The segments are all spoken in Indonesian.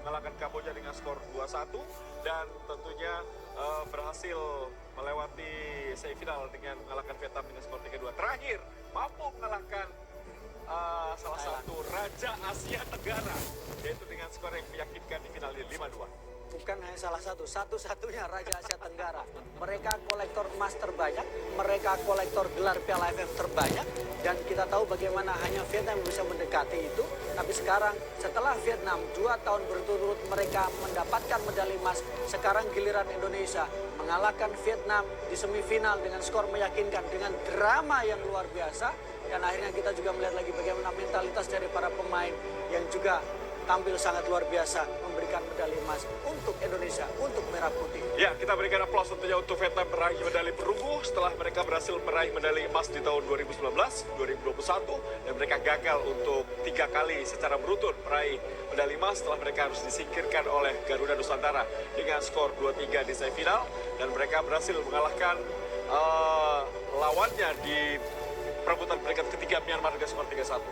mengalahkan Kamboja dengan skor 2-1 dan tentunya berhasil melewati semifinal dengan mengalahkan Vietnam dengan skor 3-2. Terakhir mampu mengalahkan salah satu raja Asia Tenggara, yaitu dengan skor yang meyakinkan di final 5-2. Bukan hanya salah satu, satu-satunya Raja Asia Tenggara. Mereka kolektor emas terbanyak, mereka kolektor gelar Piala AFF terbanyak, dan kita tahu bagaimana hanya Vietnam bisa mendekati itu. Tapi sekarang setelah Vietnam 2 tahun berturut-turut mereka mendapatkan medali emas, sekarang giliran Indonesia mengalahkan Vietnam di semifinal dengan skor meyakinkan, dengan drama yang luar biasa. Dan akhirnya kita juga melihat lagi bagaimana mentalitas dari para pemain yang juga tampil sangat luar biasa, memberikan medali emas untuk Indonesia, untuk Merah Putih. Ya, kita berikan aplaus tentunya untuk Vietnam meraih medali perunggu setelah mereka berhasil meraih medali emas di tahun 2019, 2021, dan mereka gagal untuk 3 kali secara beruntun meraih medali emas setelah mereka harus disingkirkan oleh Garuda Nusantara dengan skor 2-3 di semifinal, dan mereka berhasil mengalahkan lawannya di perebutan peringkat ketiga Myanmar dengan skor 3-1.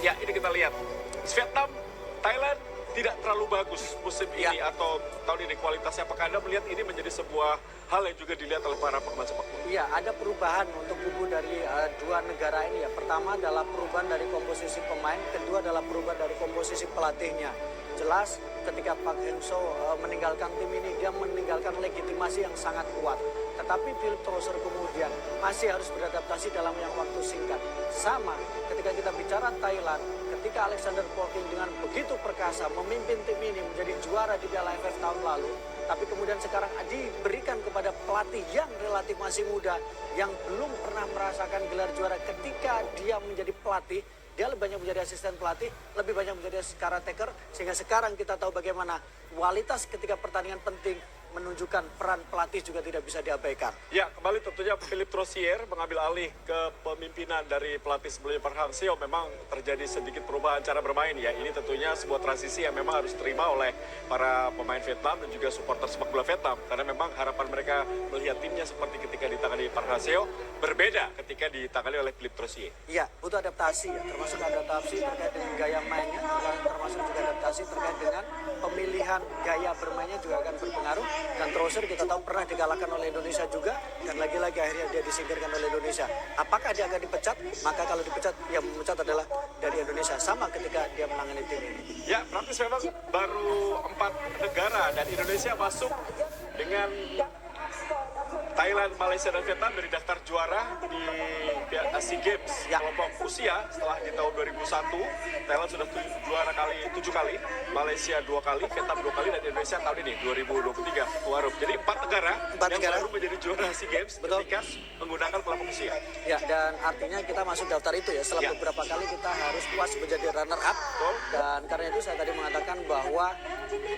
Ya, ini kita lihat. Vietnam, Thailand tidak terlalu bagus musim ini atau tahun ini kualitasnya. Apakah Anda melihat ini menjadi sebuah hal yang juga dilihat oleh para pemain sepak bola? Iya, ada perubahan untuk kubu dari dua negara ini ya. Pertama adalah perubahan dari komposisi pemain, kedua adalah perubahan dari komposisi pelatihnya. Jelas ketika Park Hang-seo meninggalkan tim ini, dia meninggalkan legitimasi yang sangat kuat. Tetapi Philip Trosser kemudian masih harus beradaptasi dalam yang waktu singkat. Sama ketika kita bicara Thailand, ketika Alexander Polking dengan begitu perkasa memimpin tim ini menjadi juara di Piala AFF tahun lalu, tapi kemudian sekarang diberikan kepada pelatih yang relatif masih muda, yang belum pernah merasakan gelar juara. Ketika dia menjadi pelatih, dia lebih banyak menjadi asisten pelatih, lebih banyak menjadi caretaker, sehingga sekarang kita tahu bagaimana kualitas ketika pertandingan penting menunjukkan peran pelatih juga tidak bisa diabaikan. Ya, kembali tentunya Philip Trosier mengambil alih ke pemimpinan dari pelatih sebelumnya Park Hang-seo. Memang terjadi sedikit perubahan cara bermain ya. Ini tentunya sebuah transisi yang memang harus diterima oleh para pemain Vietnam dan juga supporter sepak bola Vietnam. Karena memang harapan mereka melihat timnya seperti ketika ditangani Park Hang-seo berbeda ketika ditangani oleh Philip Trosier. Iya, butuh adaptasi ya, termasuk adaptasi terkait dengan gaya mainnya, termasuk juga adaptasi terkait dengan pemilihan gaya bermainnya juga akan berpengaruh. Dan Trosser kita tahu pernah dikalahkan oleh Indonesia juga, dan lagi-lagi akhirnya dia disingkirkan oleh Indonesia. Apakah dia akan dipecat? Maka kalau dipecat, yang memecat adalah dari Indonesia, sama ketika dia menangani tim ini. Ya, praktis memang baru 4 negara dan Indonesia masuk dengan Thailand, Malaysia, dan Vietnam dari daftar juara di SEA Games kelompok usia setelah di tahun 2001. Thailand sudah juara 7 kali, Malaysia 2 kali, Vietnam 2 kali, dan Indonesia tahun ini 2023 Tuarup. Jadi 4 negara yang baru menjadi juara SEA Games ketika menggunakan kelompok usia. Ya, dan artinya kita masuk daftar itu ya. Setelah beberapa kali kita harus puas menjadi runner up. Dan karena itu saya tadi mengatakan bahwa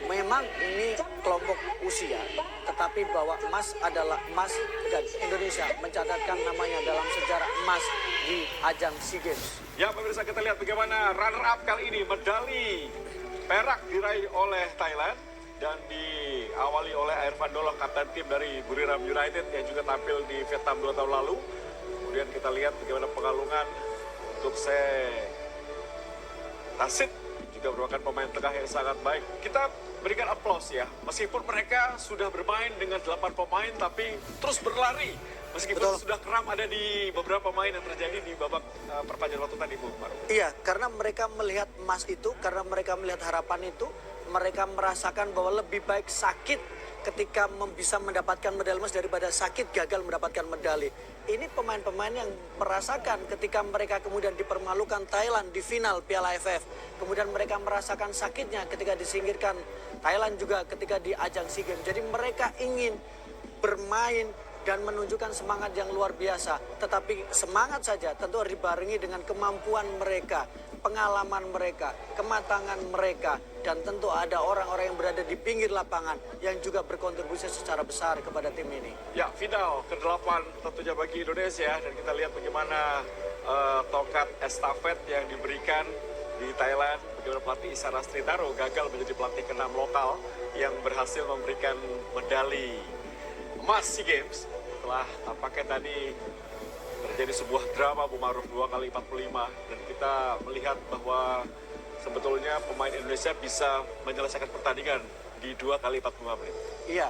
memang ini kelompok usia, tetapi bahwa emas adalah emas, dan Indonesia mencatatkan namanya dalam sejarah emas di ajang SEA Games. Ya, pemirsa, kita lihat bagaimana runner up kali ini. Medali perak diraih oleh Thailand dan diawali oleh Irfan Dolo, kapten tim dari Buriram United yang juga tampil di Vietnam 2 tahun lalu. Kemudian kita lihat bagaimana pengalungan untuk Tasit, juga merupakan pemain tengah yang sangat baik. Kita berikan aplaus ya, meskipun mereka sudah bermain dengan 8 pemain tapi terus berlari. Meskipun sudah keram ada di beberapa pemain yang terjadi di babak perpanjangan waktu tadi, Bu Maru. Iya, karena mereka melihat emas itu, karena mereka melihat harapan itu, mereka merasakan bahwa lebih baik sakit ketika bisa mendapatkan medali emas daripada sakit gagal mendapatkan medali. Ini pemain-pemain yang merasakan ketika mereka kemudian dipermalukan Thailand di final Piala AFF. Kemudian mereka merasakan sakitnya ketika disingkirkan Thailand juga ketika di ajang SEA Games. Jadi mereka ingin bermain dan menunjukkan semangat yang luar biasa. Tetapi semangat saja tentu harus dibarengi dengan kemampuan mereka, pengalaman mereka, kematangan mereka, dan tentu ada orang-orang yang berada di pinggir lapangan yang juga berkontribusi secara besar kepada tim ini. Ya, final ke-8 tentunya bagi Indonesia, dan kita lihat bagaimana tongkat estafet yang diberikan di Thailand, bagaimana pelatih Isara Stritaro gagal menjadi pelatih ke-6 lokal yang berhasil memberikan medali emas SEA Games. Setelah tampaknya tadi terjadi sebuah drama Bu Maruf 2 kali 45, dan kita melihat bahwa sebetulnya pemain Indonesia bisa menyelesaikan pertandingan di 2 kali 45 menit. Iya,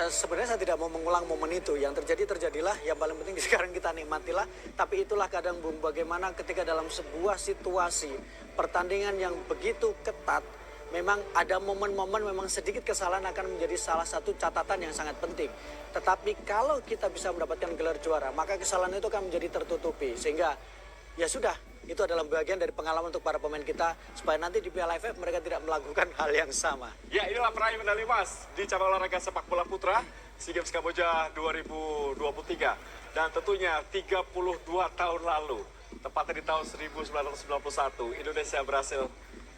sebenarnya saya tidak mau mengulang momen itu. Yang terjadilah, yang paling penting sekarang kita nikmatilah. Tapi itulah kadang Bung, bagaimana ketika dalam sebuah situasi pertandingan yang begitu ketat, memang ada momen-momen memang sedikit kesalahan akan menjadi salah satu catatan yang sangat penting. Tetapi kalau kita bisa mendapatkan gelar juara, maka kesalahan itu akan menjadi tertutupi. Sehingga ya sudah, itu adalah bagian dari pengalaman untuk para pemain kita supaya nanti di Piala AFF mereka tidak melakukan hal yang sama. Ya, inilah peraih medali emas di cabang olahraga sepak bola putra SEA Games Kamboja 2023. Dan tentunya 32 tahun lalu, tepatnya di tahun 1991, Indonesia berhasil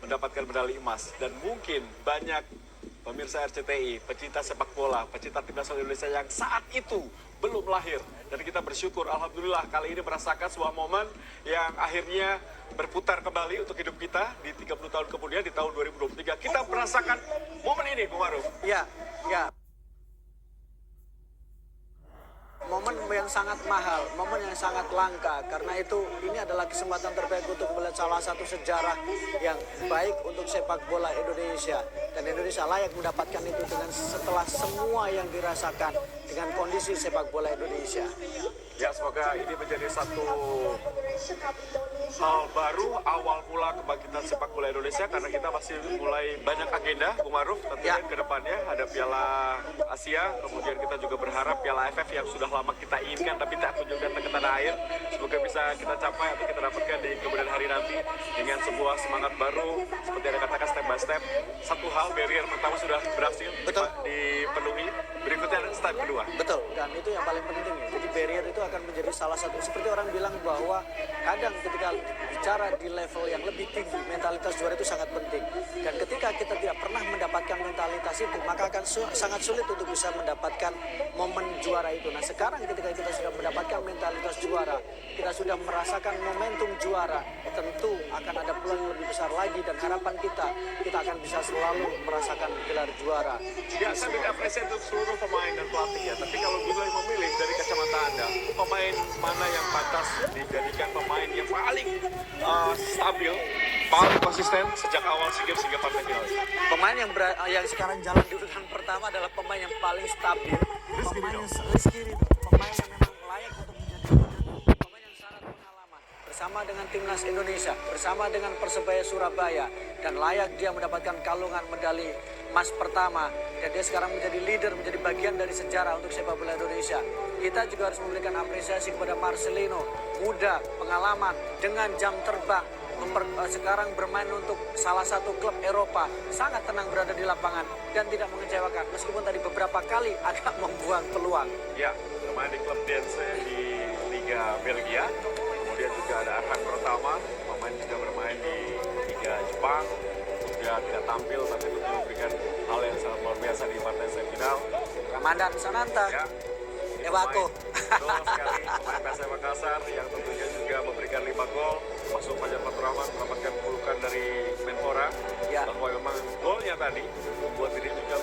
mendapatkan medali emas. Dan mungkin banyak pemirsa RCTI, pecinta sepak bola, pecinta timnas Indonesia yang saat itu belum lahir. Dan kita bersyukur, alhamdulillah kali ini merasakan sebuah momen yang akhirnya berputar kembali untuk hidup kita di 30 tahun kemudian di tahun 2023. Kita merasakan momen ini, Bung Maruf. Ya. Momen yang sangat mahal, momen yang sangat langka. Karena itu ini adalah kesempatan terbaik untuk melihat salah satu sejarah yang baik untuk sepak bola Indonesia. Dan Indonesia layak mendapatkan itu dengan setelah semua yang dirasakan dengan kondisi sepak bola Indonesia. Ya, semoga ini menjadi satu hal baru, awal mula kebangkitan sepak bola Indonesia, karena kita masih mulai banyak agenda, Bung Maruf, tentunya ke depannya ada Piala Asia, kemudian kita juga berharap Piala AFF yang sudah lama kita inginkan tapi tak kunjung datang ke tanah air, semoga bisa kita capai atau kita dapatkan di kemudian hari nanti dengan sebuah semangat baru, seperti yang dikatakan step by step. Satu hal, barrier pertama sudah berhasil dipenuhi, berikutnya step kedua. Betul, dan itu yang paling penting ya. Jadi barrier itu akan menjadi salah satu, seperti orang bilang bahwa kadang ketika bicara di level yang lebih tinggi, mentalitas juara itu sangat penting. Dan ketika kita tidak pernah mendapatkan mentalitas itu, maka akan sangat sulit untuk bisa mendapatkan momen juara itu. Nah sekarang ketika kita sudah mendapatkan mentalitas juara, kita sudah merasakan momentum juara, tentu akan ada peluang yang lebih besar lagi, dan harapan kita akan bisa selalu merasakan gelar juara. Ya, saya beri apresiasi untuk seluruh pemain dan pelatih ya. Tapi kalau boleh memilih dari kacamata Anda, pemain mana yang pantas dijadikan pemain yang paling stabil, paling konsisten sejak awal SEA Games hingga partai final? Pemain yang sekarang jalan di urutan pertama adalah pemain yang paling stabil, pemain yang Rizky Ridho, pemain yang memang layak untuk menjadi leader, pemain yang syarat pengalaman. Bersama dengan timnas Indonesia, bersama dengan Persebaya Surabaya, dan layak dia mendapatkan kalungan medali emas pertama. Dan dia sekarang menjadi leader, menjadi bagian dari sejarah untuk sepak bola Indonesia. Kita juga harus memberikan apresiasi kepada Marcelino, muda, pengalaman, dengan jam terbang. Sekarang bermain untuk salah satu klub Eropa, sangat tenang berada di lapangan dan tidak mengecewakan, meskipun tadi beberapa kali agak membuang peluang. Ya, bermain di klub Dense di Liga Belgia, kemudian juga ada Arhan Pratama, pemain juga bermain di Liga Jepang, dia tidak tampil tapi itu memberikan hal yang sangat luar biasa di partai semifinal. Ramadan Sananta, Ya, Ewako. Betul sekali, pemain PSM Makassar yang tentunya juga memberikan 5 gol, masuk Fajar Fatur Rahman mendapatkan julukan dari Menpora. Ya. Bahwa memang golnya tadi membuat diri juga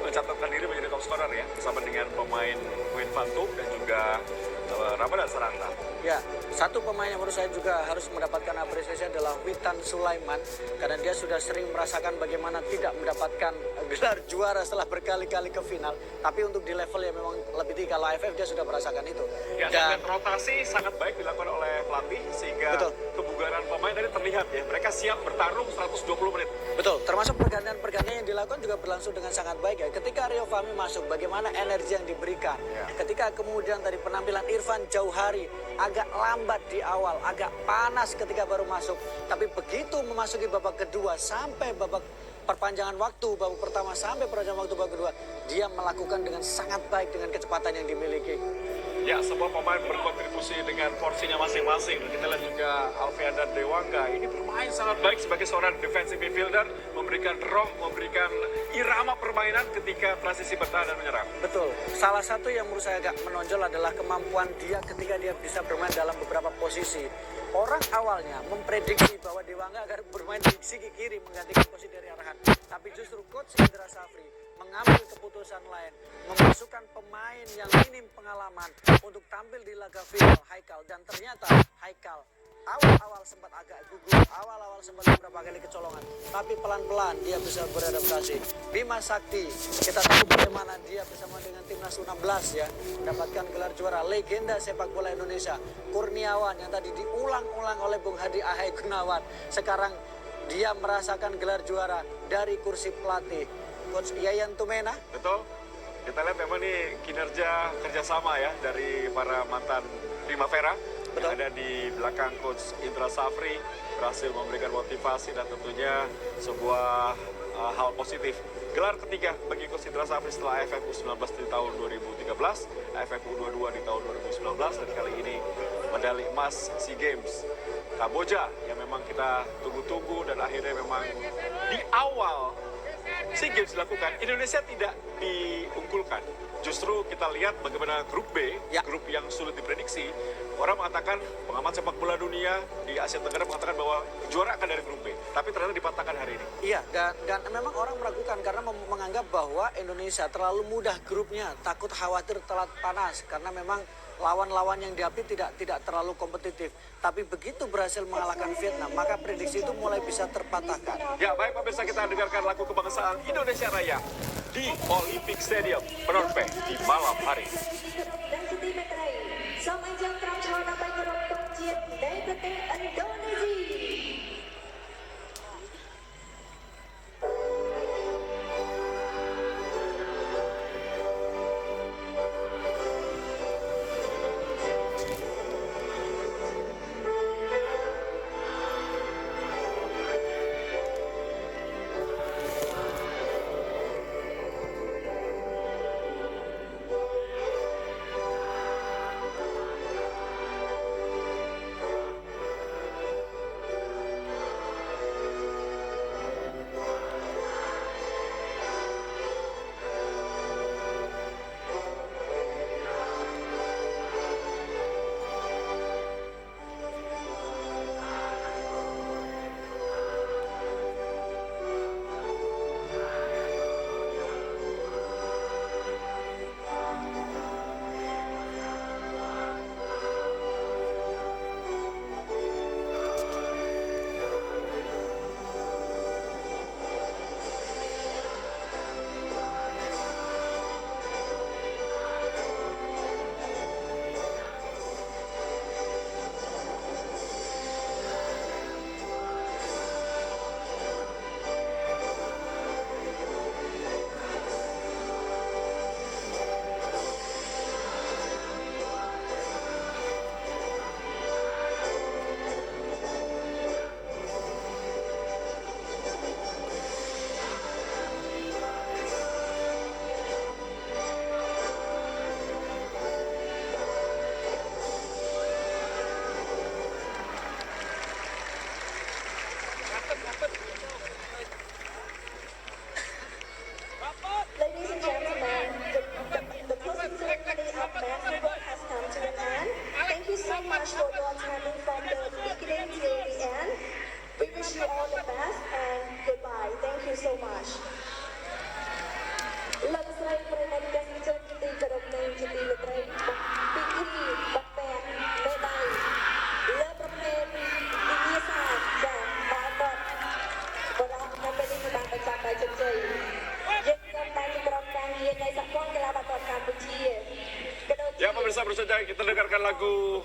mencatatkan diri menjadi top scorer ya, bersama dengan pemain Win Fantum dan juga Ramadan Sananta. Ya, satu pemain yang menurut saya juga harus mendapatkan apresiasi adalah Witan Sulaiman, karena dia sudah sering merasakan bagaimana tidak mendapatkan gelar juara setelah berkali-kali ke final. Tapi untuk di level yang memang lebih tinggi, kalau AFF dia sudah merasakan itu. Ya, Dan dan rotasi sangat baik dilakukan oleh pelatih sehingga Betul. kebugaran pemain tadi terlihat ya. Mereka siap bertarung 120 menit. betul, termasuk pergantian-pergantian yang dilakukan juga berlangsung dengan sangat baik ya. Ketika Rio Fahmi masuk, bagaimana energi yang diberikan. Ya. Ketika kemudian tadi penampilan Irfan Jauhari agak lambat di awal, agak panas ketika baru masuk. Tapi begitu memasuki babak kedua sampai babak perpanjangan waktu, babak pertama sampai perpanjangan waktu babak kedua, dia melakukan dengan sangat baik dengan kecepatan yang dimiliki. Ya, semua pemain berkontribusi dengan porsinya masing-masing. Kita lihat juga Alfian dan Dewangga ini bermain sangat baik sebagai seorang defensive midfielder, memberikan roh, memberikan irama permainan ketika transisi bertahan dan menyerang. Betul. Salah satu yang menurut saya agak menonjol adalah kemampuan dia ketika dia bisa bermain dalam beberapa posisi. Orang awalnya memprediksi bahwa Dewangga akan bermain di sisi kiri menggantikan posisi dari Arhan. Tapi justru Coach Indra Safri mengambil keputusan lain, memasukkan pemain yang minim pengalaman untuk tampil di laga final, Haikal. Dan ternyata Haikal awal-awal sempat agak gugup, awal-awal sempat beberapa kali kecolongan, tapi pelan-pelan dia bisa beradaptasi. Bima Sakti, kita tahu bagaimana dia bersama dengan timnas U16 ya, mendapatkan gelar juara. Legenda sepak bola Indonesia, Kurniawan yang tadi diulang-ulang oleh Bung Hadi Ahai Gunawan, sekarang dia merasakan gelar juara dari kursi pelatih. Coach Yayan Tumena. Betul. Kita lihat memang nih kinerja kerjasama ya dari para mantan Primavera. Betul. Yang ada di belakang Coach Indra Safri berhasil memberikan motivasi dan tentunya sebuah hal positif. Gelar ketiga bagi Coach Indra Safri setelah AFF U19 di tahun 2013, AFF U22 di tahun 2019, dan kali ini medali emas SEA Games Kamboja yang memang kita tunggu-tunggu, dan akhirnya memang di awal SEA Games dilakukan, Indonesia tidak diunggulkan. Justru kita lihat bagaimana grup B, ya, grup yang sulit diprediksi. Orang mengatakan, pengamat sepak bola dunia di Asia Tenggara mengatakan bahwa juara akan dari grup B. Tapi ternyata dipatahkan hari ini. Iya, dan memang orang meragukan karena menganggap bahwa Indonesia terlalu mudah grupnya. Takut khawatir telat panas karena memang lawan-lawan yang dihadapi tidak terlalu kompetitif. Tapi begitu berhasil mengalahkan Vietnam, maka prediksi itu mulai bisa terpatahkan. Ya, baik pemirsa, kita dengarkan lagu kebangsaan Indonesia Raya di Olympic Stadium Phnom Penh di malam hari. សូមអញ្ជើញក្រុមឈរដើម្បីគោរពទង់ជាតិនៃប្រទេសឥណ្ឌូនេស៊ី Ya pemirsa, baru saja kita dengarkan lagu